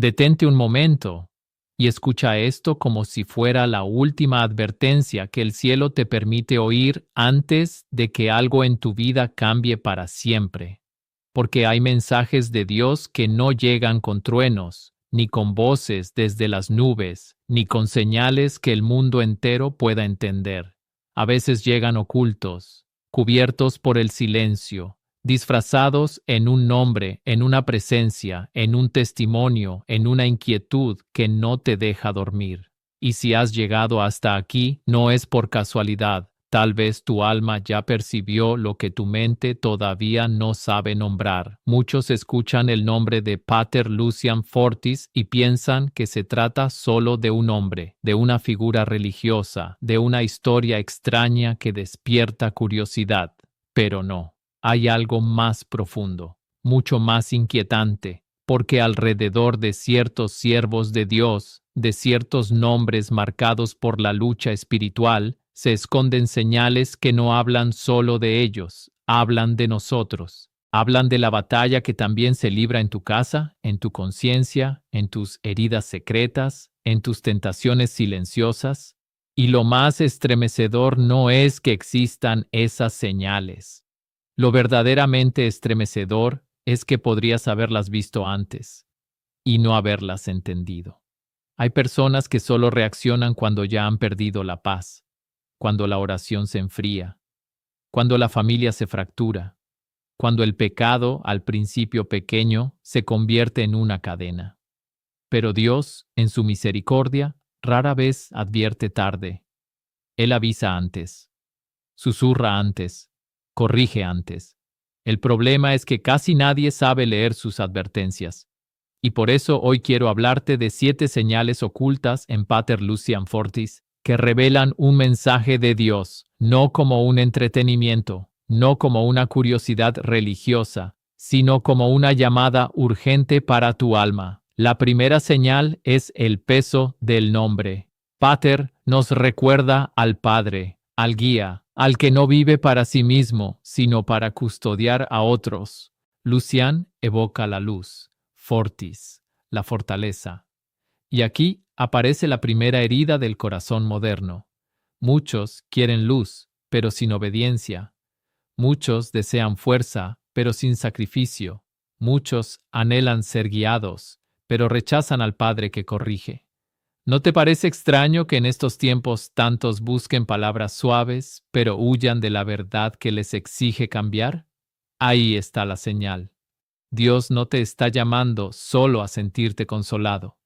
Detente un momento y escucha esto como si fuera la última advertencia que el cielo te permite oír antes de que algo en tu vida cambie para siempre. Porque hay mensajes de Dios que no llegan con truenos, ni con voces desde las nubes, ni con señales que el mundo entero pueda entender. A veces llegan ocultos, cubiertos por el silencio, disfrazados en un nombre, en una presencia, en un testimonio, en una inquietud que no te deja dormir. Y si has llegado hasta aquí, no es por casualidad. Tal vez tu alma ya percibió lo que tu mente todavía no sabe nombrar. Muchos escuchan el nombre de Pater Lucian Fortis y piensan que se trata solo de un hombre, de una figura religiosa, de una historia extraña que despierta curiosidad. Pero no, hay algo más profundo, mucho más inquietante, porque alrededor de ciertos siervos de Dios, de ciertos nombres marcados por la lucha espiritual, se esconden señales que no hablan solo de ellos, hablan de nosotros. Hablan de la batalla que también se libra en tu casa, en tu conciencia, en tus heridas secretas, en tus tentaciones silenciosas. Y lo más estremecedor no es que existan esas señales. Lo verdaderamente estremecedor es que podrías haberlas visto antes y no haberlas entendido. Hay personas que solo reaccionan cuando ya han perdido la paz, cuando la oración se enfría, cuando la familia se fractura, cuando el pecado, al principio pequeño, se convierte en una cadena. Pero Dios, en su misericordia, rara vez advierte tarde. Él avisa antes, susurra antes, corrige antes. El problema es que casi nadie sabe leer sus advertencias. Y por eso hoy quiero hablarte de 7 señales ocultas en Pater Lucian Fortis que revelan un mensaje de Dios, no como un entretenimiento, no como una curiosidad religiosa, sino como una llamada urgente para tu alma. La primera señal es el peso del nombre. Pater nos recuerda al Padre, al guía, al que no vive para sí mismo, sino para custodiar a otros. Lucian evoca la luz, Fortis, la fortaleza. Y aquí aparece la primera herida del corazón moderno. Muchos quieren luz, pero sin obediencia. Muchos desean fuerza, pero sin sacrificio. Muchos anhelan ser guiados, pero rechazan al Padre que corrige. ¿No te parece extraño que en estos tiempos tantos busquen palabras suaves, pero huyan de la verdad que les exige cambiar? Ahí está la señal. Dios no te está llamando solo a sentirte consolado.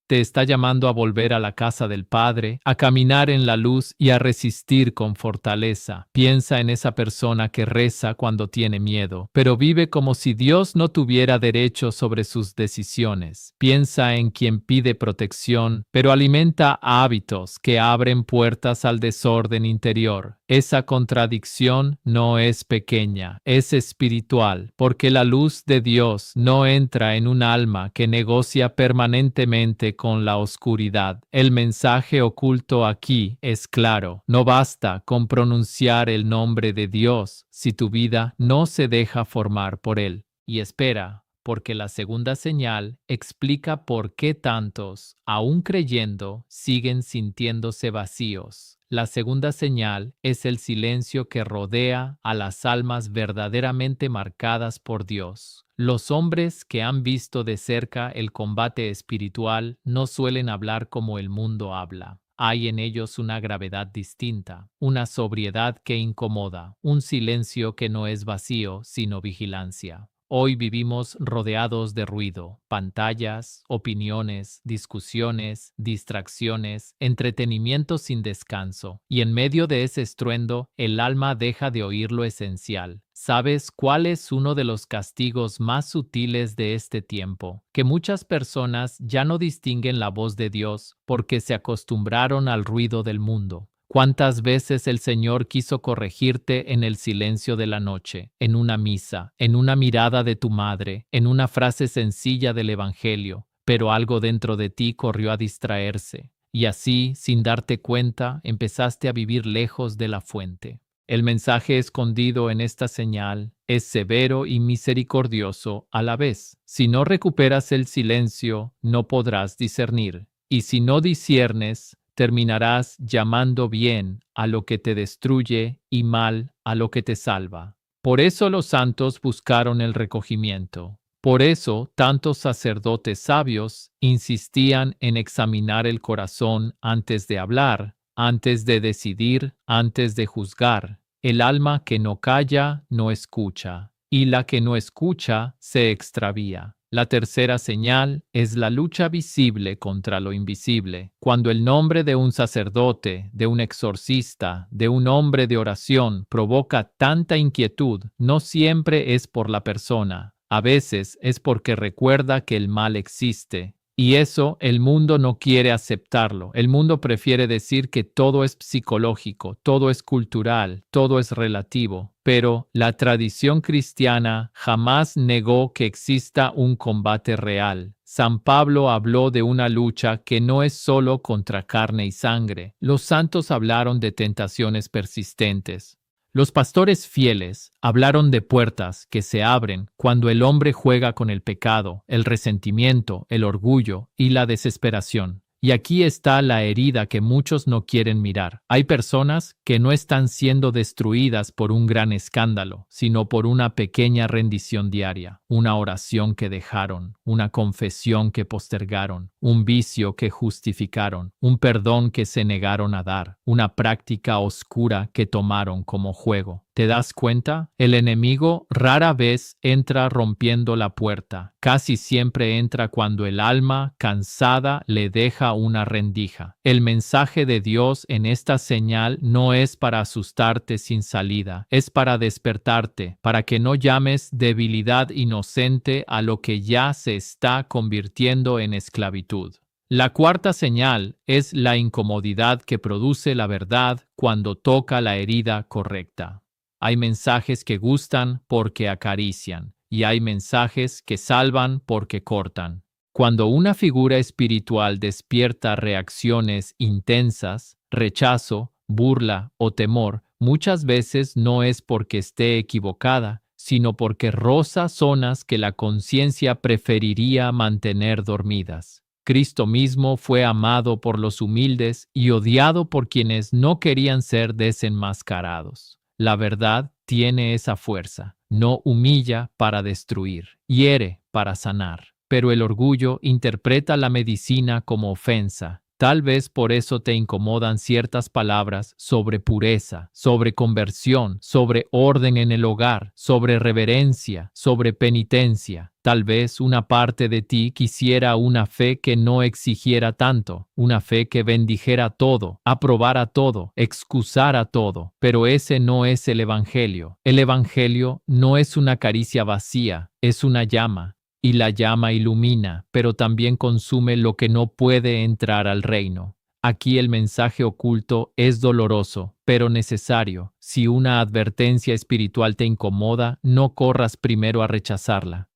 Te está llamando a volver a la casa del Padre, a caminar en la luz y a resistir con fortaleza. Piensa en esa persona que reza cuando tiene miedo, pero vive como si Dios no tuviera derecho sobre sus decisiones. Piensa en quien pide protección, pero alimenta hábitos que abren puertas al desorden interior. Esa contradicción no es pequeña, es espiritual, porque la luz de Dios no entra en un alma que negocia permanentemente con la oscuridad. El mensaje oculto aquí es claro. No basta con pronunciar el nombre de Dios si tu vida no se deja formar por él. Y espera, porque la segunda señal explica por qué tantos, aun creyendo, siguen sintiéndose vacíos. La segunda señal es el silencio que rodea a las almas verdaderamente marcadas por Dios. Los hombres que han visto de cerca el combate espiritual no suelen hablar como el mundo habla. Hay en ellos una gravedad distinta, una sobriedad que incomoda, un silencio que no es vacío, sino vigilancia. Hoy vivimos rodeados de ruido, pantallas, opiniones, discusiones, distracciones, entretenimiento sin descanso, y en medio de ese estruendo, el alma deja de oír lo esencial. ¿Sabes cuál es uno de los castigos más sutiles de este tiempo? Que muchas personas ya no distinguen la voz de Dios porque se acostumbraron al ruido del mundo. ¿Cuántas veces el Señor quiso corregirte en el silencio de la noche, en una misa, en una mirada de tu madre, en una frase sencilla del Evangelio, pero algo dentro de ti corrió a distraerse, y así, sin darte cuenta, empezaste a vivir lejos de la fuente? El mensaje escondido en esta señal es severo y misericordioso a la vez. Si no recuperas el silencio, no podrás discernir. Y si no disiernes, terminarás llamando bien a lo que te destruye y mal a lo que te salva. Por eso los santos buscaron el recogimiento. Por eso tantos sacerdotes sabios insistían en examinar el corazón antes de hablar, antes de decidir, antes de juzgar. El alma que no calla, no escucha, y la que no escucha, se extravía. La tercera señal es la lucha visible contra lo invisible. Cuando el nombre de un sacerdote, de un exorcista, de un hombre de oración provoca tanta inquietud, no siempre es por la persona. A veces es porque recuerda que el mal existe. Y eso el mundo no quiere aceptarlo. El mundo prefiere decir que todo es psicológico, todo es cultural, todo es relativo. Pero la tradición cristiana jamás negó que exista un combate real. San Pablo habló de una lucha que no es solo contra carne y sangre. Los santos hablaron de tentaciones persistentes. Los pastores fieles hablaron de puertas que se abren cuando el hombre juega con el pecado, el resentimiento, el orgullo y la desesperación. Y aquí está la herida que muchos no quieren mirar. Hay personas que no están siendo destruidas por un gran escándalo, sino por una pequeña rendición diaria, una oración que dejaron, una confesión que postergaron, un vicio que justificaron, un perdón que se negaron a dar, una práctica oscura que tomaron como juego. ¿Te das cuenta? El enemigo rara vez entra rompiendo la puerta. Casi siempre entra cuando el alma, cansada, le deja una rendija. El mensaje de Dios en esta señal no es para asustarte sin salida, es para despertarte, para que no llames debilidad inocente a lo que ya se está convirtiendo en esclavitud. La cuarta señal es la incomodidad que produce la verdad cuando toca la herida correcta. Hay mensajes que gustan porque acarician, y hay mensajes que salvan porque cortan. Cuando una figura espiritual despierta reacciones intensas, rechazo, burla o temor, muchas veces no es porque esté equivocada, sino porque roza zonas que la conciencia preferiría mantener dormidas. Cristo mismo fue amado por los humildes y odiado por quienes no querían ser desenmascarados. La verdad tiene esa fuerza, no humilla para destruir, hiere para sanar. Pero el orgullo interpreta la medicina como ofensa. Tal vez por eso te incomodan ciertas palabras sobre pureza, sobre conversión, sobre orden en el hogar, sobre reverencia, sobre penitencia. Tal vez una parte de ti quisiera una fe que no exigiera tanto, una fe que bendijera todo, aprobara todo, excusara todo. Pero ese no es el Evangelio. El Evangelio no es una caricia vacía, es una llama. Y la llama ilumina, pero también consume lo que no puede entrar al reino. Aquí el mensaje oculto es doloroso, pero necesario. Si una advertencia espiritual te incomoda, no corras primero a rechazarla.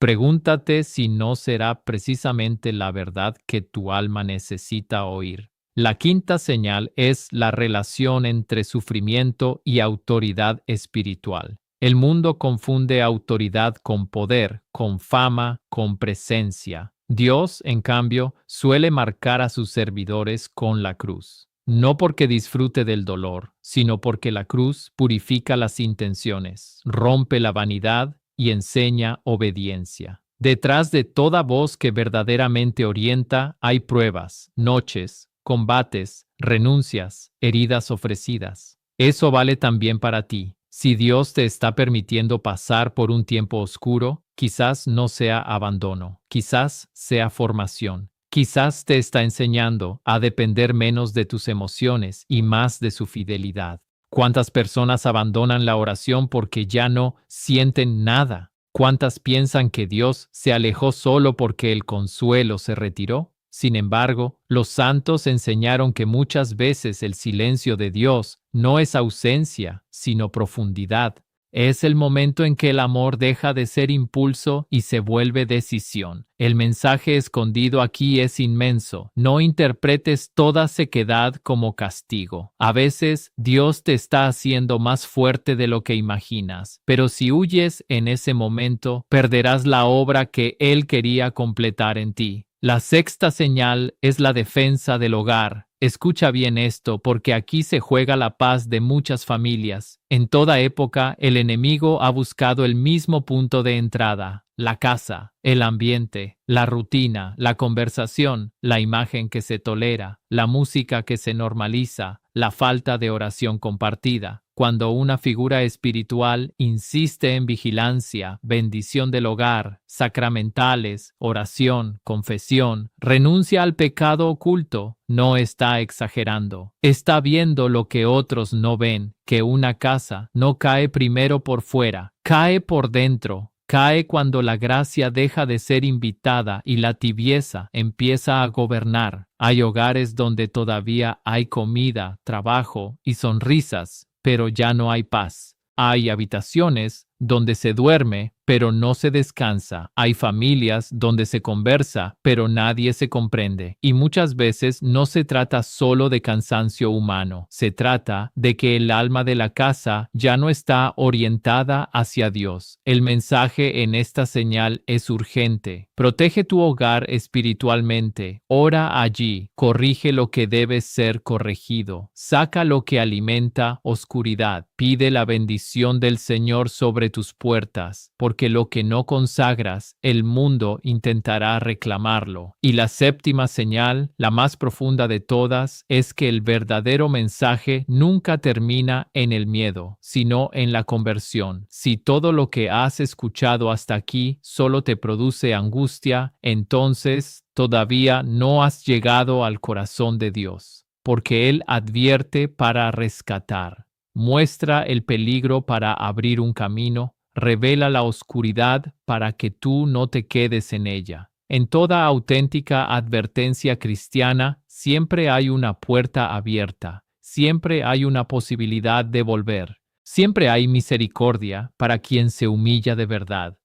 Pregúntate si no será precisamente la verdad que tu alma necesita oír. La quinta señal es la relación entre sufrimiento y autoridad espiritual. El mundo confunde autoridad con poder, con fama, con presencia. Dios, en cambio, suele marcar a sus servidores con la cruz. No porque disfrute del dolor, sino porque la cruz purifica las intenciones, rompe la vanidad y enseña obediencia. Detrás de toda voz que verdaderamente orienta hay pruebas, noches, combates, renuncias, heridas ofrecidas. Eso vale también para ti. Si Dios te está permitiendo pasar por un tiempo oscuro, quizás no sea abandono, quizás sea formación, quizás te está enseñando a depender menos de tus emociones y más de su fidelidad. ¿Cuántas personas abandonan la oración porque ya no sienten nada? ¿Cuántas piensan que Dios se alejó solo porque el consuelo se retiró? Sin embargo, los santos enseñaron que muchas veces el silencio de Dios no es ausencia, sino profundidad. Es el momento en que el amor deja de ser impulso y se vuelve decisión. El mensaje escondido aquí es inmenso. No interpretes toda sequedad como castigo. A veces Dios te está haciendo más fuerte de lo que imaginas, pero si huyes en ese momento, perderás la obra que Él quería completar en ti. La sexta señal es la defensa del hogar. Escucha bien esto, porque aquí se juega la paz de muchas familias. En toda época, el enemigo ha buscado el mismo punto de entrada: la casa, el ambiente, la rutina, la conversación, la imagen que se tolera, la música que se normaliza, la falta de oración compartida. Cuando una figura espiritual insiste en vigilancia, bendición del hogar, sacramentales, oración, confesión, renuncia al pecado oculto, no está exagerando. Está viendo lo que otros no ven, que una casa no cae primero por fuera, cae por dentro. Cae cuando la gracia deja de ser invitada y la tibieza empieza a gobernar. Hay hogares donde todavía hay comida, trabajo y sonrisas, pero ya no hay paz. Hay habitaciones donde se duerme, pero no se descansa. Hay familias donde se conversa, pero nadie se comprende. Y muchas veces no se trata solo de cansancio humano. Se trata de que el alma de la casa ya no está orientada hacia Dios. El mensaje en esta señal es urgente. Protege tu hogar espiritualmente. Ora allí. Corrige lo que debe ser corregido. Saca lo que alimenta oscuridad. Pide la bendición del Señor sobre tus puertas, porque lo que no consagras, el mundo intentará reclamarlo. Y la séptima señal, la más profunda de todas, es que el verdadero mensaje nunca termina en el miedo, sino en la conversión. Si todo lo que has escuchado hasta aquí solo te produce angustia, entonces todavía no has llegado al corazón de Dios, porque Él advierte para rescatar. Muestra el peligro para abrir un camino, revela la oscuridad para que tú no te quedes en ella. En toda auténtica advertencia cristiana siempre hay una puerta abierta, siempre hay una posibilidad de volver, siempre hay misericordia para quien se humilla de verdad.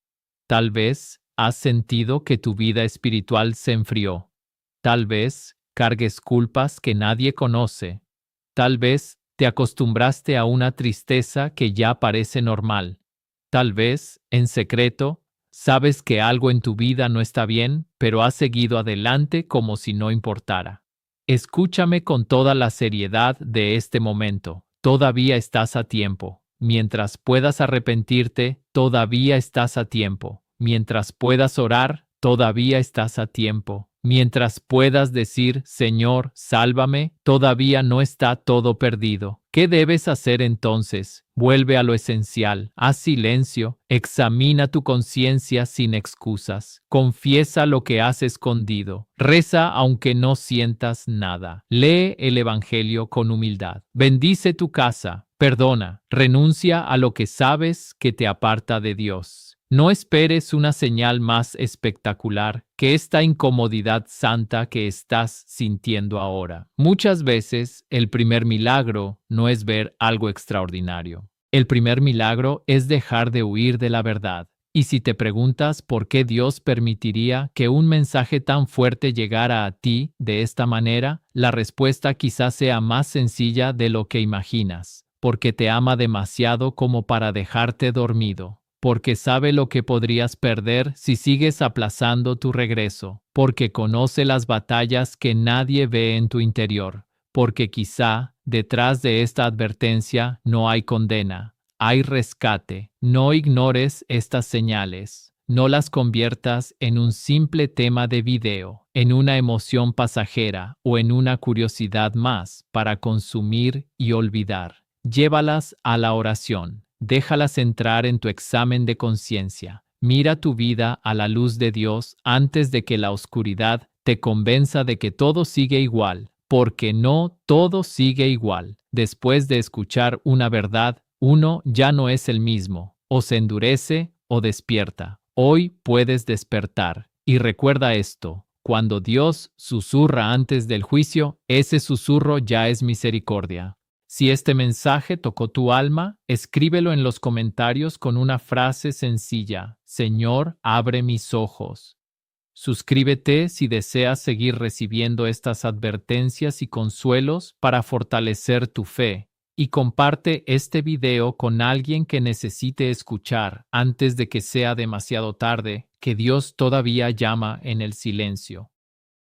Tal vez has sentido que tu vida espiritual se enfrió. Tal vez cargues culpas que nadie conoce. Tal vez te acostumbraste a una tristeza que ya parece normal. Tal vez, en secreto, sabes que algo en tu vida no está bien, pero has seguido adelante como si no importara. Escúchame con toda la seriedad de este momento. Todavía estás a tiempo. Mientras puedas arrepentirte, todavía estás a tiempo. Mientras puedas orar, todavía estás a tiempo. Mientras puedas decir, Señor, sálvame, todavía no está todo perdido. ¿Qué debes hacer entonces? Vuelve a lo esencial, haz silencio, examina tu conciencia sin excusas, confiesa lo que has escondido, reza aunque no sientas nada, lee el Evangelio con humildad, bendice tu casa, perdona, renuncia a lo que sabes que te aparta de Dios. No esperes una señal más espectacular que esta incomodidad santa que estás sintiendo ahora. Muchas veces el primer milagro no es ver algo extraordinario. El primer milagro es dejar de huir de la verdad. Y si te preguntas por qué Dios permitiría que un mensaje tan fuerte llegara a ti de esta manera, la respuesta quizás sea más sencilla de lo que imaginas. Porque te ama demasiado como para dejarte dormido. Porque sabe lo que podrías perder si sigues aplazando tu regreso, porque conoce las batallas que nadie ve en tu interior, porque quizá detrás de esta advertencia no hay condena, hay rescate. No ignores estas señales, no las conviertas en un simple tema de video, en una emoción pasajera o en una curiosidad más para consumir y olvidar. Llévalas a la oración. Déjalas entrar en tu examen de conciencia. Mira tu vida a la luz de Dios antes de que la oscuridad te convenza de que todo sigue igual, porque no todo sigue igual. Después de escuchar una verdad, uno ya no es el mismo, o se endurece o despierta. Hoy puedes despertar. Y recuerda esto, cuando Dios susurra antes del juicio, ese susurro ya es misericordia. Si este mensaje tocó tu alma, escríbelo en los comentarios con una frase sencilla: Señor, abre mis ojos. Suscríbete si deseas seguir recibiendo estas advertencias y consuelos para fortalecer tu fe. Y comparte este video con alguien que necesite escuchar antes de que sea demasiado tarde, que Dios todavía llama en el silencio.